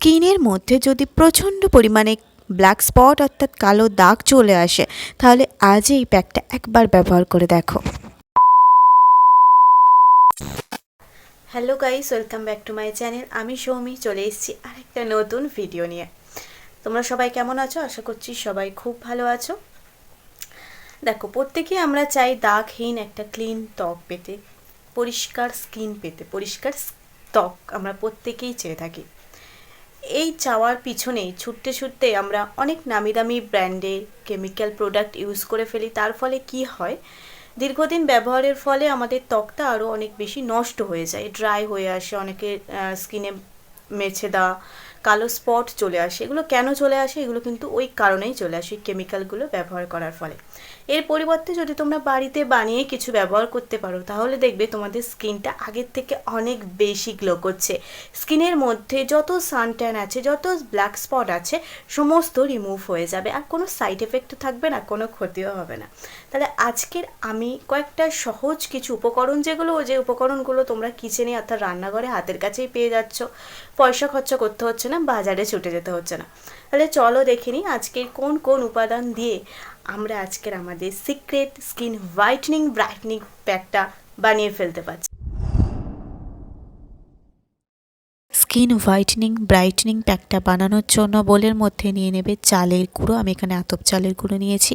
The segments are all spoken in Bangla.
স্কিনের মধ্যে যদি প্রচণ্ড পরিমাণে ব্ল্যাক স্পট অর্থাৎ কালো দাগ চলে আসে, তাহলে আজ এই প্যাকটা একবার ব্যবহার করে দেখো। Hello guys, welcome back to my channel. আমি সৌমি চলে এসেছি আরেকটা নতুন ভিডিও নিয়ে। তোমরা সবাই কেমন আছো? আশা করছি সবাই খুব ভালো আছো। দেখো, প্রত্যেকেই আমরা চাই দাগহীন একটা ক্লিন ত্বক পেতে, পরিষ্কার স্কিন পেতে, পরিষ্কার ত্বক আমরা প্রত্যেকেই চেয়ে থাকি। এই চাওয়ার পিছনেই ছুটতে ছুটতে আমরা অনেক নামি দামি ব্র্যান্ডের কেমিক্যাল প্রোডাক্ট ইউজ করে ফেলি। তার ফলে কি হয়, দীর্ঘদিন ব্যবহারের ফলে আমাদের ত্বকটা আরও অনেক বেশি নষ্ট হয়ে যায়, ড্রাই হয়ে আসে, অনেকের স্কিনে মেছে দেওয়া কালো স্পট চলে আসে। এগুলো কেন চলে আসে? এগুলো কিন্তু ওই কারণেই চলে আসে, কেমিক্যালগুলো ব্যবহার করার ফলে। এর পরিবর্তে যদি তোমরা বাড়িতে বানিয়ে কিছু ব্যবহার করতে পারো, তাহলে দেখবে তোমাদের স্কিনটা আগের থেকে অনেক বেশি গ্লো করছে। স্কিনের মধ্যে যত সানট্যান আছে, যত ব্ল্যাক স্পট আছে, সমস্ত রিমুভ হয়ে যাবে, আর কোনো সাইড এফেক্টও থাকবে না, কোনো ক্ষতিও হবে না। তাহলে আজকের আমি কয়েকটা সহজ কিছু উপকরণ, যে উপকরণগুলো তোমরা কিচেনে অর্থাৎ রান্নাঘরে হাতের কাছেই পেয়ে যাচ্ছ, পয়সা খরচা করতে হচ্ছে না, বাজারে ছুটে যেতে হচ্ছে না। তাহলে চলো দেখে নিই আজকের কোন কোন উপাদান দিয়ে আমরা আজকের আমাদের সিক্রেট স্কিন হোয়াইটনিং ব্রাইটনিং প্যাকটা বানিয়ে ফেলতে পারছি। স্কিন হোয়াইটনিং ব্রাইটনিং প্যাকটা বানানোর জন্য বোলের মধ্যে নিয়ে নেবে চালের গুঁড়ো। আমি এখানে আতপ চালের গুঁড়ো নিয়েছি।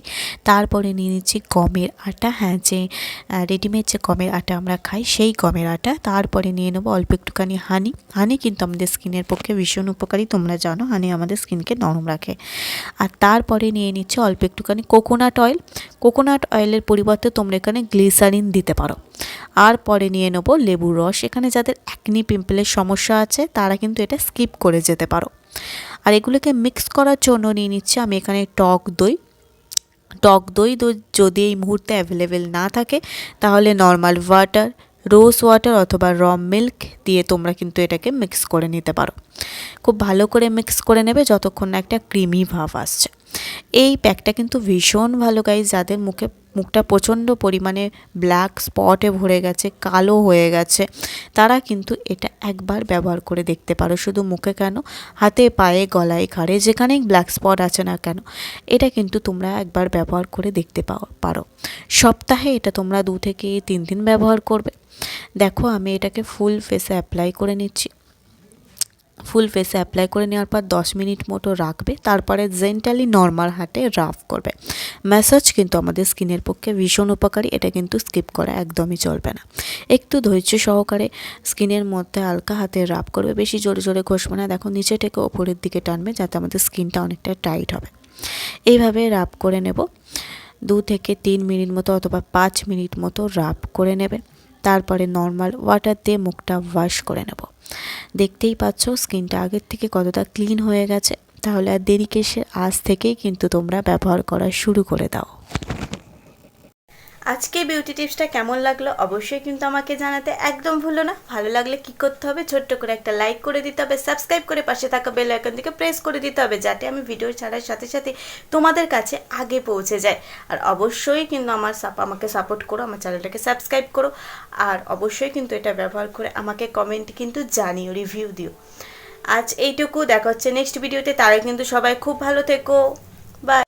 তারপরে নিয়ে নিচ্ছি গমের আটা, যে রেডিমেড যে গমের আটা আমরা খাই সেই গমের আটা। তারপরে নিয়ে নেবো অল্প একটুখানি হানি কিন্তু আমাদের স্কিনের পক্ষে ভীষণ উপকারী, তোমরা জানো হানি আমাদের স্কিনকে নরম রাখে। আর তারপরে নিয়ে নিচ্ছি অল্প একটুখানি কোকোনাট অয়েল। কোকোনাট অয়েলের পরিবর্তে তোমরা এখানে গ্লিসারিন দিতে পারো। আর পরে নিয়ে নেবো লেবুর রস। এখানে যাদের অ্যাকনি পিম্পলের সমস্যা আছে তারা কিন্তু এটা স্কিপ করে যেতে পারো। আর এগুলোকে মিক্স করার জন্য নিয়ে নিচ্ছি আমি এখানে টক দই যদি এই মুহূর্তে অ্যাভেলেবেল না থাকে, তাহলে নর্মাল ওয়াটার, রোজ ওয়াটার অথবা র মিল্ক দিয়ে তোমরা কিন্তু এটাকে মিক্স করে নিতে পারো। খুব ভালো করে মিক্স করে নেবে যতক্ষণ না একটা ক্রিমি ভাব আসছে। এই প্যাকটা কিন্তু ভীষণ ভালো গাইস, যাদের মুখটা প্রচণ্ড পরিমাণে ব্ল্যাক স্পটে ভরে গেছে, কালো হয়ে গেছে, তারা কিন্তু এটা একবার ব্যবহার করে দেখতে পারো। শুধু মুখে কেন, হাতে, পায়ে, গলায়, ঘাড়ে, যেখানেই ব্ল্যাক স্পট আছে না কেন, এটা কিন্তু তোমরা একবার ব্যবহার করে দেখতে পারো। সপ্তাহে এটা তোমরা 2 থেকে 3 দিন ব্যবহার করবে। দেখো, আমি এটাকে ফুল ফেসে অ্যাপ্লাই করে নিচ্ছি। ফুল ফেসে অ্যাপ্লাই করে নেওয়ার পর 10 মিনিট মতো রাখবে। তারপরে জেন্টালি নর্মাল হাতে রাফ করবে। ম্যাসাজ কিন্তু আমাদের স্কিনের পক্ষে ভীষণ উপকারী, এটা কিন্তু স্কিপ করা একদমই চলবে না। একটু ধৈর্য সহকারে স্কিনের মধ্যে হালকা হাতে রাফ করবে, বেশি জোরে জোরে ঘষবে না। দেখো, নিচে থেকে ওপরের দিকে টানবে যাতে আমাদের স্কিনটা অনেকটা টাইট হবে। এইভাবে রাফ করে নেব 2 থেকে 3 মিনিট মতো অথবা 5 মিনিট মতো রাফ করে নেবে। তারপরে নর্মাল ওয়াটার দিয়ে মুখটা ওয়াশ করে নেব। দেখতেই পাচ্ছ স্কিনটা আগের থেকে কতটা ক্লিন হয়ে গেছে। তাহলে আর দেরি কিসের, আজ থেকেই কিন্তু তোমরা ব্যবহার করা শুরু করে দাও। আজকে বিউটি টিপসটা কেমন লাগলো অবশ্যই কিন্তু আমাকে জানাতে একদম ভুলো না। ভালো লাগলে কি করতে হবে, ছোট্ট করে একটা লাইক করে দিতে হবে, সাবস্ক্রাইব করে পাশে থাকা বেল আইকন থেকে প্রেস করে দিতে হবে, যাতে আমি ভিডিও ছাড়ার সাথে সাথে তোমাদের কাছে আগে পৌঁছে যায়। আর অবশ্যই কিন্তু আমাকে সাপোর্ট করো, আমার চ্যানেলটাকে সাবস্ক্রাইব করো। আর অবশ্যই কিন্তু এটা ব্যবহার করে আমাকে কমেন্ট কিন্তু জানিও, রিভিউ দিও। আজ এইটুকু, দেখা হচ্ছে নেক্সট ভিডিওতে। তারা কিন্তু সবাই খুব ভালো থেকো, বাই।